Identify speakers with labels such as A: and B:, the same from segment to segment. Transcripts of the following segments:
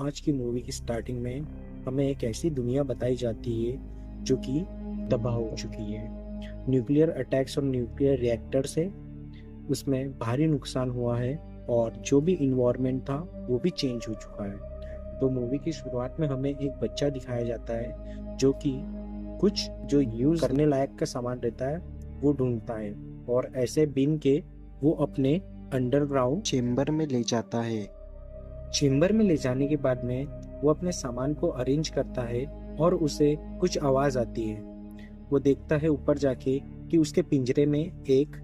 A: आज की मूवी की स्टार्टिंग में हमें एक ऐसी दुनिया बताई जाती है जो कि तबाह हो चुकी है। न्यूक्लियर अटैक्स और न्यूक्लियर रिएक्टर से उसमें भारी नुकसान हुआ है और जो भी इन्वायरमेंट था वो भी चेंज हो चुका है। तो मूवी की शुरुआत में हमें एक बच्चा दिखाया जाता है जो कि कुछ जो यूज करने लायक का सामान रहता है वो ढूंढता है और ऐसे बिन के वो अपने अंडरग्राउंड चेम्बर में ले जाता है। चेम्बर में ले जाने के बाद में वो अपने सामान को अरेंज करता है और उसे कुछ आवाज आती है। वो देखता है ऊपर जाके कि उसके पिंजरे में एक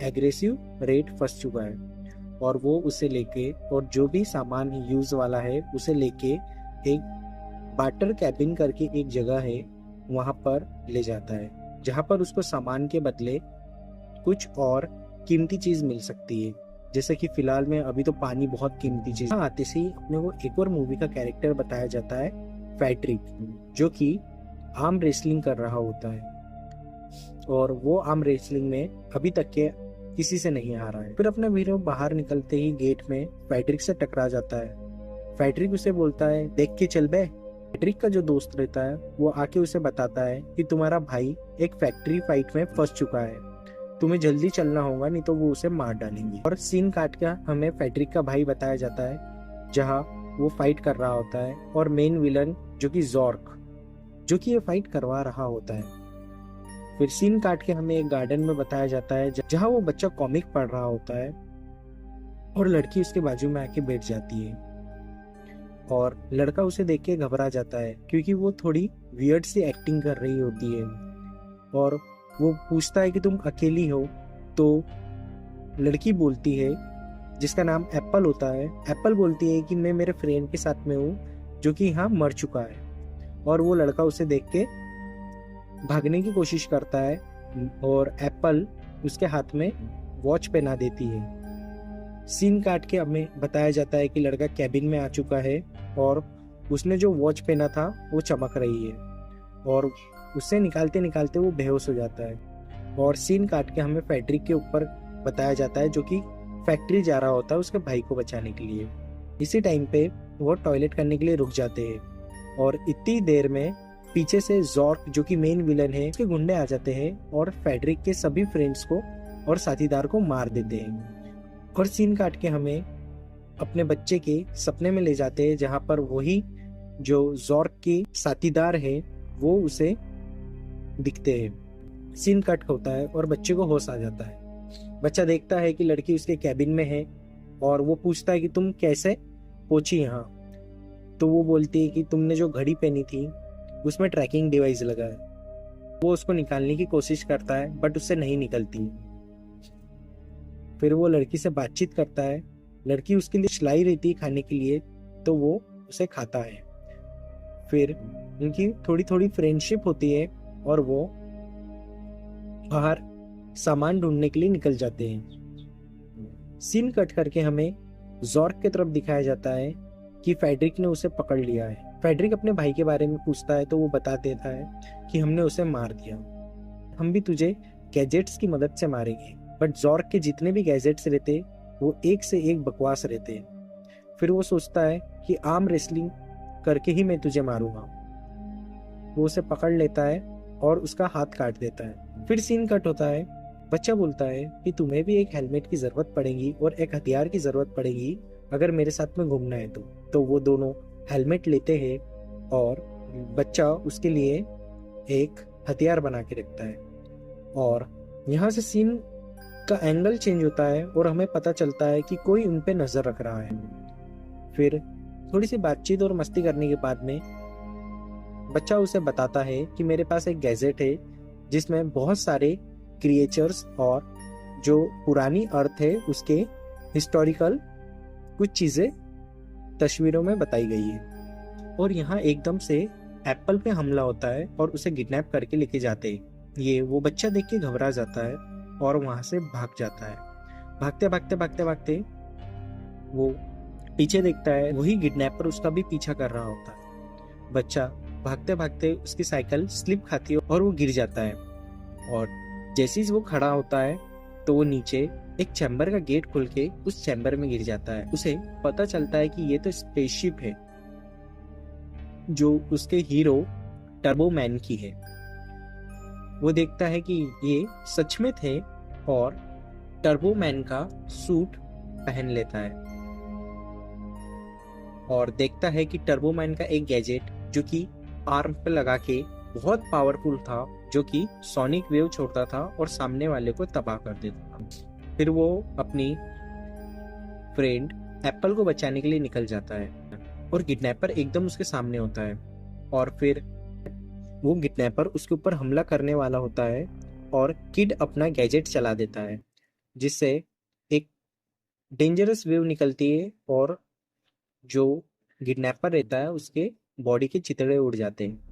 A: एग्रेसिव रेट फंस चुका है और वो उसे लेके और जो भी सामान यूज वाला है उसे लेके एक बाटर कैबिन करके एक जगह है वहां पर ले जाता है, जहां पर उसको सामान के बदले कुछ और कीमती चीज मिल सकती है। जैसे कि फिलहाल में अभी तो पानी बहुत कीमती चीज। आते से ही अपने को एक और मूवी का कैरेक्टर बताया जाता है, फैड्रिक, जो कि आर्म रेसलिंग कर रहा होता है और वो आर्म रेसलिंग में अभी तक के किसी से नहीं हारा है। फिर अपना हीरो बाहर निकलते ही गेट में फैड्रिक से टकरा जाता है। फैड्रिक उसे बोलता है, देख के चल बे। फैड्रिक का जो दोस्त रहता है वो आके उसे बताता है कि तुम्हारा भाई एक फैक्ट्री फाइट में फंस चुका है, तुम्हें जल्दी चलना होगा नहीं तो वो उसे मार डालेंगे। और सीन काट के हमें फैड्रिक का भाई बताया जाता है जहाँ वो फाइट कर रहा होता है और मेन विलन जो कि जॉर्क, जो कि ये फाइट करवा रहा होता है। फिर सीन काट के हमें एक गार्डन में बताया जाता है जहाँ वो बच्चा कॉमिक पढ़ रहा होता है और लड़की उसके बाजू में आके बैठ जाती है और लड़का उसे देख के घबरा जाता है क्योंकि वो थोड़ी वियर्ड सी एक्टिंग कर रही होती है और वो पूछता है कि तुम अकेली हो। तो लड़की बोलती है, जिसका नाम एप्पल होता है, एप्पल बोलती है कि मैं मेरे फ्रेंड के साथ में हूँ जो कि यहाँ मर चुका है। और वो लड़का उसे देख के भागने की कोशिश करता है और एप्पल उसके हाथ में वॉच पहना देती है। सीन काट के हमें बताया जाता है कि लड़का कैबिन में आ चुका है और उसने जो वॉच पहना था वो चमक रही है और उससे निकालते निकालते वो बेहोश हो जाता है। और सीन काट के हमें फैड्रिक के ऊपर बताया जाता है जो कि फैक्ट्री जा रहा होता है उसके भाई को बचाने के लिए। इसी टाइम पे वो टॉयलेट करने के लिए रुक जाते हैं और इतनी देर में पीछे से जॉर्क, जो कि मेन विलन है, उसके गुंडे आ जाते हैं और फैड्रिक के सभी फ्रेंड्स को और साथीदार को मार देते हैं। और सीन काट के हमें अपने बच्चे के सपने में ले जाते हैं जहाँ पर वही जो जॉर्क के साथीदार है वो उसे दिखते हैं। सीन कट होता है और बच्चे को होश आ जाता है। बच्चा देखता है कि लड़की उसके कैबिन में है और वो पूछता है कि तुम कैसे पहुंची यहाँ। तो वो बोलती है कि तुमने जो घड़ी पहनी थी उसमें ट्रैकिंग डिवाइस लगा है। वो उसको निकालने की कोशिश करता है बट उससे नहीं निकलती। फिर वो लड़की से बातचीत करता है। लड़की उसके लिए खिलाई रहती है खाने के लिए तो वो उसे खाता है। फिर उनकी थोड़ी थोड़ी फ्रेंडशिप होती है और वो बाहर सामान ढूंढने के लिए निकल जाते हैं। सीन कट करके हमें जॉर्क की तरफ दिखाया जाता है कि फैड्रिक ने उसे पकड़ लिया है। फैड्रिक अपने भाई के बारे में पूछता है तो वो बता देता है कि हमने उसे मार दिया, हम भी तुझे गैजेट्स की मदद से मारेंगे। बट जॉर्क के जितने भी गैजेट्स रहते वो एक से एक बकवास रहते। फिर वो सोचता है कि आर्म रेसलिंग करके ही मैं तुझे मारूंगा। वो उसे पकड़ लेता है और उसका हाथ काट देता है। फिर सीन कट होता है। बच्चा बोलता है कि तुम्हें भी एक हेलमेट की जरूरत पड़ेगी और एक हथियार की जरूरत पड़ेगी अगर मेरे साथ में घूमना है तो वो दोनों हेलमेट लेते हैं और बच्चा उसके लिए एक हथियार बना के रखता है। और यहाँ से सीन का एंगल चेंज होता है और हमें पता चलता है कि कोई उन पे नजर रख रहा है। फिर थोड़ी सी बातचीत और मस्ती करने के बाद में बच्चा उसे बताता है कि मेरे पास एक गैजेट है जिसमें बहुत सारे क्रिएचर्स और जो पुरानी अर्थ है उसके हिस्टोरिकल कुछ चीजें तस्वीरों में बताई गई है। और यहाँ एकदम से एप्पल पे हमला होता है और उसे किडनैप करके लेके जाते हैं। ये वो बच्चा देख के घबरा जाता है और वहां से भाग जाता है। भागते भागते भागते भागते वो पीछे देखता है, वही किडनैपर उसका भी पीछा कर रहा होता है। बच्चा भागते भागते उसकी साइकिल स्लिप खाती है और वो गिर जाता है और जैसे ही वो खड़ा होता है तो वो नीचे एक चैम्बर का गेट खुल के उस चैम्बर में गिर जाता है। उसे पता चलता है कि ये तो स्पेसशिप है जो उसके हीरो टर्बो मैन की है। वो देखता है कि ये सच में थे और टर्बो मैन का सूट पहन लेता है और देखता है कि टर्बो मैन का एक गैजेट जो कि आर्म पे लगा के बहुत पावरफुल था, जो कि सोनिक वेव छोड़ता था और सामने वाले को तबाह कर देता था। फिर वो अपनी फ्रेंड एप्पल को बचाने के लिए निकल जाता है और किडनैपर एकदम उसके सामने होता है और फिर वो किडनैपर उसके ऊपर हमला करने वाला होता है और किड अपना गैजेट चला देता है, जिससे एक डेंजरस वेव निकलती है और जो किडनैपर रहता है उसके बॉडी के चितड़े उड़ जाते हैं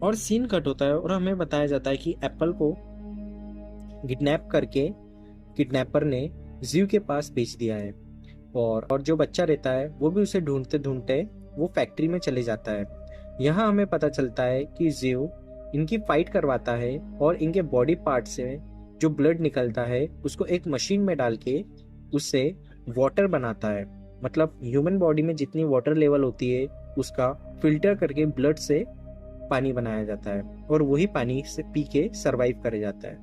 A: और सीन कट होता है और हमें बताया जाता है कि एप्पल को किडनैप करके किडनैपर ने जीव के पास भेज दिया है और जो बच्चा रहता है वो भी उसे ढूंढते ढूंढते वो फैक्ट्री में चले जाता है। यहाँ हमें पता चलता है कि जीव इनकी फाइट करवाता है और इनके बॉडी पार्ट से जो ब्लड निकलता है उसको एक मशीन में डाल के उससे वाटर बनाता है। मतलब ह्यूमन बॉडी में जितनी वाटर लेवल होती है उसका फिल्टर करके ब्लड से पानी बनाया जाता है और वही पानी से पी के सरवाइव कर जाता है।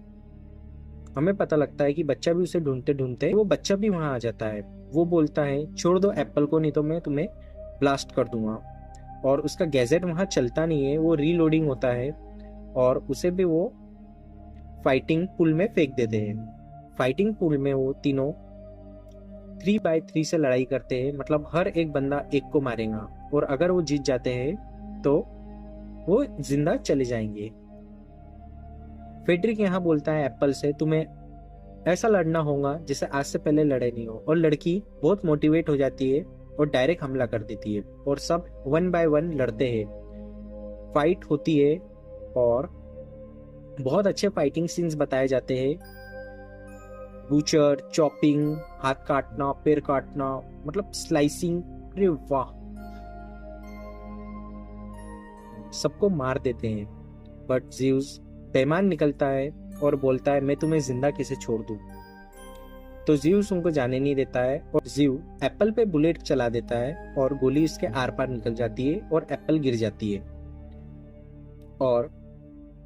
A: हमें पता लगता है कि बच्चा भी उसे ढूंढते ढूंढते वो बच्चा भी वहां आ जाता है। वो बोलता है छोड़ दो एप्पल को, नहीं तो मैं तुम्हें ब्लास्ट कर दूंगा। और उसका गैजेट वहां चलता नहीं है, वो रीलोडिंग होता है और उसे भी वो फाइटिंग पूल में फेंक देते हैं। फाइटिंग पूल में वो तीनों 3x3 से लड़ाई करते हैं, मतलब हर एक बंदा एक को मारेगा और अगर वो जीत जाते हैं तो वो जिंदा चले जाएंगे। फेड्रिक यहाँ बोलता है एप्पल से तुम्हें ऐसा लड़ना होगा जैसे आज से पहले लड़े नहीं हो, और लड़की बहुत मोटिवेट हो जाती है और डायरेक्ट हमला कर देती है और सब 1 by 1 लड़ते हैं। फाइट होती है और बहुत अच्छे फाइटिंग सीन्स बताए जाते हैं। बूचर, चॉपिंग, हाथ काटना, पैर काटना, मतलब स्लाइसिंग, अरे वाह, सबको मार देते हैं। बट ज़्यूस बेईमान निकलता है और बोलता है मैं तुम्हें जिंदा कैसे छोड़ दूं। तो ज़्यूस उनको जाने नहीं देता है और ज़्यू एप्पल पे बुलेट चला देता है और गोली उसके आर पार निकल जाती है और एप्पल गिर जाती है।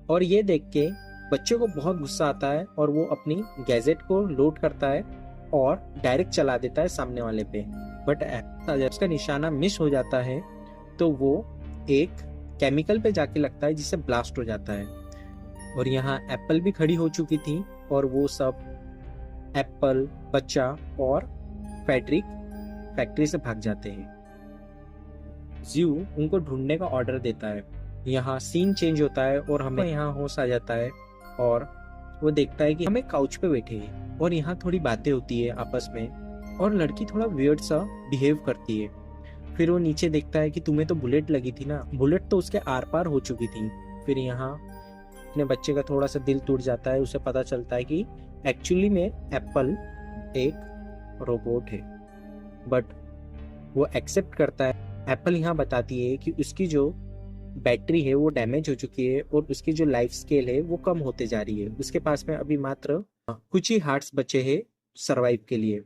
A: और ये देख के बच्चे को बहुत गुस्सा आता है और वो अपनी गैजेट को लोड करता है और डायरेक्ट चला देता है सामने वाले पे। बट जब उसका निशाना मिस हो जाता है तो वो एक केमिकल पे जाके लगता है जिससे ब्लास्ट हो जाता है। और यहाँ एप्पल भी खड़ी हो चुकी थी और वो सब एप्पल, बच्चा और फेड्रिक फैक्ट्री से भाग जाते हैं। ज़्यू उनको ढूंढने का ऑर्डर देता है। यहाँ सीन चेंज होता है और हमें यहाँ होश आ जाता है और वो देखता है कि हमें काउच पे बैठे हैं और यहाँ थोड़ी बातें होती है आपस में और लड़की थोड़ा वियर्ड सा बिहेव करती है। फिर वो नीचे देखता है कि तुम्हें तो बुलेट लगी थी ना, बुलेट तो उसके आर पार हो चुकी थी। फिर यहाँ अपने बच्चे का थोड़ा सा दिल टूट जाता है, उसे पता चलता है कि एक्चुअली में एप्पल एक रोबोट है। बट वो एक्सेप्ट करता है। एप्पल यहाँ बताती है कि उसकी जो बैटरी है वो डैमेज हो चुकी है और उसकी जो लाइफ स्केल है वो कम होते जा रही है। उसके पास में अभी मात्र कुछ ही हार्ट्स बचे हैं सरवाइव के लिए।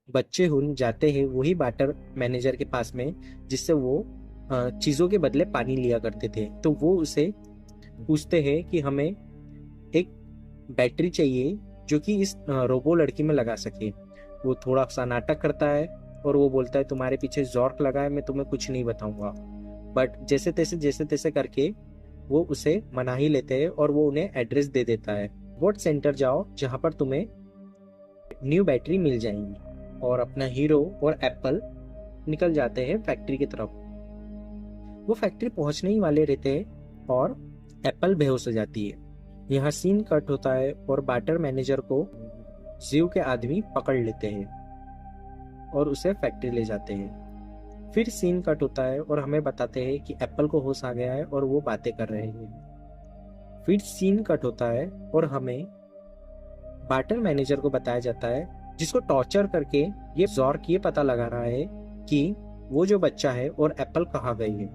A: बच्चे हुन जाते हैं वही वाटर मैनेजर के पास में जिससे वो चीजों के बदले पानी लिया करते थे। तो वो उसे पूछते हैं कि हमें एक बैटरी चाहिए जो कि इस रोबो लड़की में लगा सके। वो थोड़ा सा नाटक करता है और वो बोलता है तुम्हारे पीछे जॉर्क लगा है, मैं तुम्हें कुछ नहीं बताऊंगा। बट जैसे तैसे करके वो उसे मना ही लेते हैं और वो उन्हें एड्रेस दे देता है। रोबोट सेंटर जाओ जहां पर तुम्हें न्यू बैटरी मिल जाएंगी। और अपना हीरो और एप्पल निकल जाते हैं फैक्ट्री की तरफ। वो फैक्ट्री पहुंचने ही वाले रहते हैं और एप्पल बेहोश हो जाती है। यहाँ सीन कट होता है और बाटर मैनेजर को ज़्यू के आदमी पकड़ लेते हैं और उसे फैक्ट्री ले जाते हैं। फिर सीन कट होता है और हमें बताते हैं कि एप्पल को होश आ गया है और वो बातें कर रहे हैं। फिर सीन कट होता है और हमें बाटर मैनेजर को बताया जाता है जिसको टॉर्चर करके ये जॉर्क ये पता लगा रहा है कि वो जो बच्चा है और एप्पल कहाँ गई है।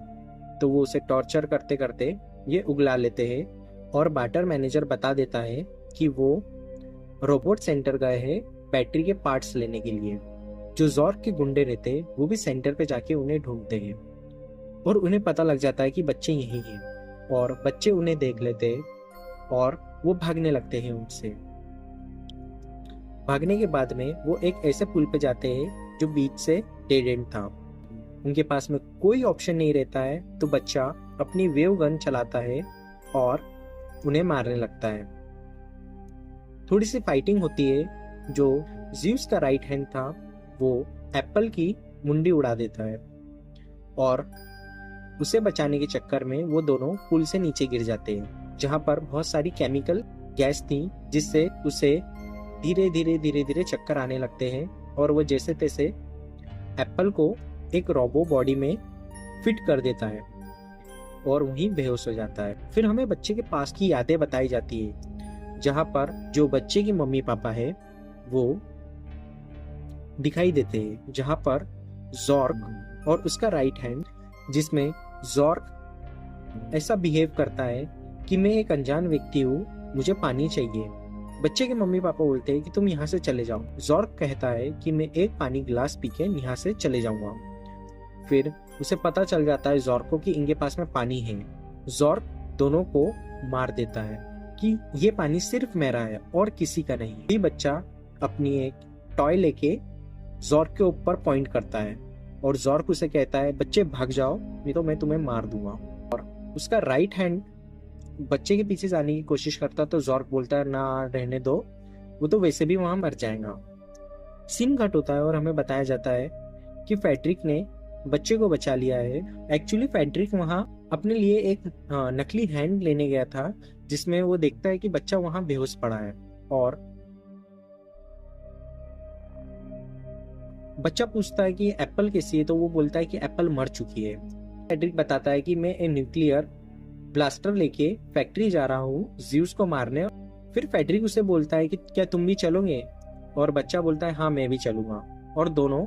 A: तो वो उसे टॉर्चर करते करते ये उगला लेते हैं और बाटर मैनेजर बता देता है कि वो रोबोट सेंटर गए हैं बैटरी के पार्ट्स लेने के लिए। जो जॉर्क के गुंडे रहते हैं वो भी सेंटर पे जाके उन्हें ढूंढते हैं और उन्हें पता लग जाता है कि बच्चे यहीं हैं, और बच्चे उन्हें देख लेते और वो भागने लगते हैं उनसे। भागने के बाद में वो एक ऐसे पुल पे जाते हैं जो बीच से डेड एंड था। उनके पास में कोई ऑप्शन नहीं रहता है, तो बच्चा अपनी वेव गन चलाता है और उन्हें मारने लगता है। थोड़ी सी फाइटिंग होती है। जो ज़्यूस का राइट हैंड था वो एप्पल की मुंडी उड़ा देता है, और उसे बचाने के चक्कर में वो दोनों पुल से नीचे गिर जाते हैं, जहां पर बहुत सारी केमिकल गैस थी, जिससे उसे धीरे धीरे धीरे धीरे चक्कर आने लगते हैं, और वो जैसे तैसे एप्पल को एक रोबो बॉडी में फिट कर देता है और वहीं बेहोश हो जाता है। फिर हमें बच्चे के पास की यादें बताई जाती है, जहां पर जो बच्चे की मम्मी पापा है वो दिखाई देते हैं, जहां पर जॉर्क और उसका राइट हैंड, जिसमें जॉर्क ऐसा बिहेव करता है कि मैं एक अनजान व्यक्ति हूँ, मुझे पानी चाहिए। बच्चे के मम्मी पापा बोलते हैं कि तुम यहाँ से चले जाओ। जॉर्क कहता है कि मैं एक पानी गिलास पी के यहाँ से चले जाऊंगा। फिर उसे पता चल जाता है जॉर्क को कि इनके पास में पानी है। जॉर्क दोनों को मार देता है कि ये पानी सिर्फ मेरा है और किसी का नहीं। ये बच्चा अपनी एक टॉय लेके जॉर्क के ऊपर पॉइंट करता है, और जॉर्क उसे कहता है बच्चे भाग जाओ, नहीं तो मैं तुम्हें मार दूंगा। और उसका राइट हैंड बच्चे के पीछे जाने की कोशिश करता, तो जॉर्क बोलता है ना, रहने दो, वो तो वैसे भी वहां मर जाएगा। सीन कट होता है और हमें बताया जाता है कि फेड्रिक ने बच्चे को बचा लिया है। एक्चुअली फेड्रिक वहां अपने लिए एक नकली हैंड लेने गया था, जिसमें वो देखता है कि बच्चा वहां बेहोश पड़ा है, और बच्चा पूछता है कि एप्पल कैसी है, तो वो बोलता है कि एप्पल मर चुकी है। फेड्रिक बताता है कि मैं एक न्यूक्लियर ब्लास्टर लेके फैक्ट्री जा रहा हूँ ज़्यूस को मारने। फिर फेड्रिक उसे बोलता है कि क्या तुम भी चलोगे, और बच्चा बोलता है हाँ मैं भी चलूंगा, और दोनों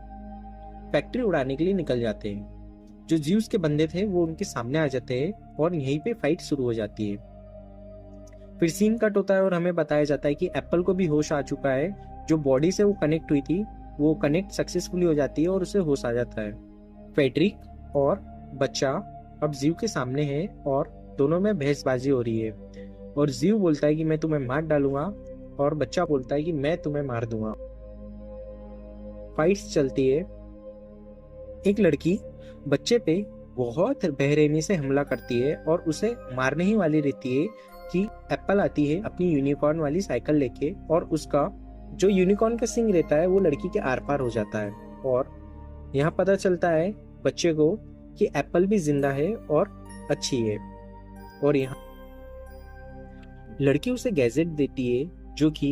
A: फैक्ट्री उड़ाने के लिए निकल जाते हैं। जो ज़्यूस के बंदे थे वो उनके सामने आ जाते हैं, और यहीं पे फाइट शुरू हो जाती है। फिर सीन कट होता है और हमें बताया जाता है कि एप्पल को भी होश आ चुका है। जो बॉडी से वो कनेक्ट हुई थी वो कनेक्ट सक्सेसफुली हो जाती है और उसे होश आ जाता है। फेड्रिक और बच्चा अब ज़्यू के सामने है और दोनों में बहसबाजी हो रही है, और ज़्यू बोलता है कि मैं तुम्हें मार डालूंगा, और बच्चा बोलता है कि मैं तुम्हें मार दूंगा। फाइट्स चलती है। एक लड़की बच्चे पे बहुत बेरहमी से हमला करती है और उसे मारने ही वाली रहती है कि एप्पल आती है अपनी यूनिकॉर्न वाली साइकिल लेके, और उसका जो यूनिकॉर्न का सिंग रहता है वो लड़की के आर पार हो जाता है, और यहाँ पता चलता है बच्चे को कि एप्पल भी जिंदा है और अच्छी है। और यहाँ लड़की उसे गैजेट देती है, जो कि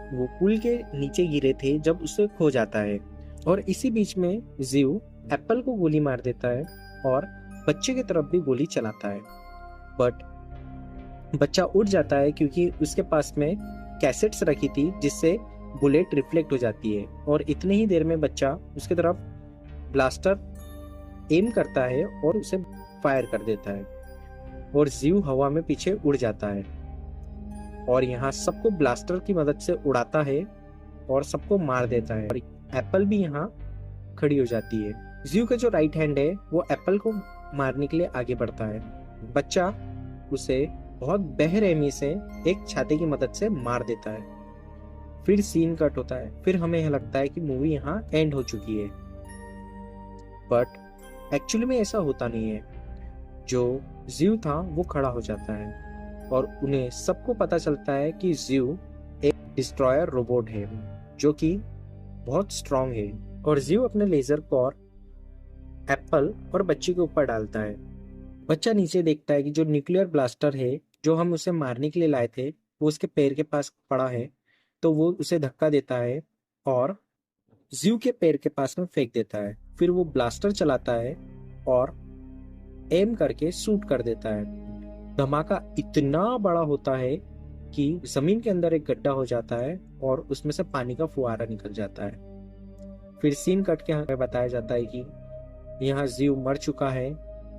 A: वो पुल के नीचे गिरे थे जब उसे खो जाता है। और इसी बीच में ज़्यू एप्पल को गोली मार देता है और बच्चे की तरफ भी गोली चलाता है, बट बच्चा उड़ जाता है क्योंकि उसके पास में कैसेट्स रखी थी जिससे बुलेट रिफ्लेक्ट हो जाती है, और इतने ही देर में बच्चा उसके तरफ ब्लास्टर एम करता है और उसे फायर कर देता है, और ज़्यू हवा में पीछे उड़ जाता है, और यहाँ सबको ब्लास्टर की मदद से उड़ाता है और सबको मार देता है। और एप्पल भी यहाँ खड़ी हो जाती है। ज़्यू का जो राइट हैंड है वो एप्पल को मारने के लिए आगे बढ़ता है। बच्चा उसे बहुत बेरहमी से एक छाते की मदद से मार देता है। फिर सीन कट होता है। फिर हमें यह लगता है कि मूवी यहाँ एंड हो चुकी है, बट एक्चुअली में ऐसा होता नहीं है। जो ज़्यू था वो खड़ा हो जाता है और उन्हें सबको पता चलता है कि ज़्यू एक डिस्ट्रॉयर रोबोट है जो कि बहुत स्ट्रांग है, और ज़्यू अपने लेजर कॉर एप्पल और बच्चे के ऊपर डालता है। बच्चा नीचे देखता है कि जो न्यूक्लियर ब्लास्टर है जो हम उसे मारने के लिए लाए थे वो उसके पैर के पास पड़ा है, तो वो उसे धक्का देता है और ज़्यू के पैर के पास में फेंक देता है। फिर वो ब्लास्टर चलाता है और एम करके शूट कर देता है। धमाका इतना बड़ा होता है कि जमीन के अंदर एक गड्ढा हो जाता है और उसमें से पानी का फुहारा निकल जाता है। फिर सीन कट के हमें बताया जाता है कि यहाँ ज़्यू मर चुका है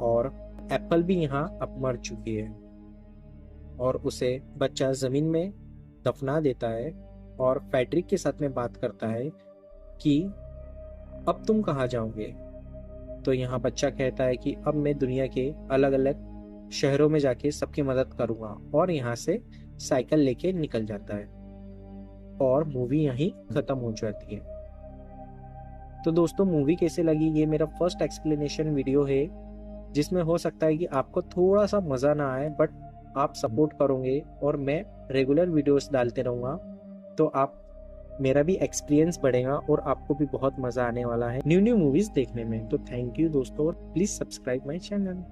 A: और एप्पल भी यहाँ अब मर चुकी है, और उसे बच्चा जमीन में दफना देता है और फेड्रिक के साथ में बात करता है कि अब तुम कहाँ जाओगे। तो यहाँ बच्चा कहता है कि अब मैं दुनिया के अलग अलग शहरों में जाके सबकी मदद करूंगा, और यहाँ से साइकिल लेके निकल जाता है और मूवी यहीं खत्म हो जाती है। तो दोस्तों, मूवी कैसे लगी, ये मेरा फर्स्ट एक्सप्लेनेशन वीडियो है, जिसमें हो सकता है कि आपको थोड़ा सा मज़ा ना आए, बट आप सपोर्ट करोगे और मैं रेगुलर वीडियोस डालते रहूँगा, तो आप मेरा भी एक्सपीरियंस बढ़ेगा और आपको भी बहुत मज़ा आने वाला है न्यू न्यू मूवीज़ देखने में। तो थैंक यू दोस्तों, प्लीज़ सब्सक्राइब माई चैनल।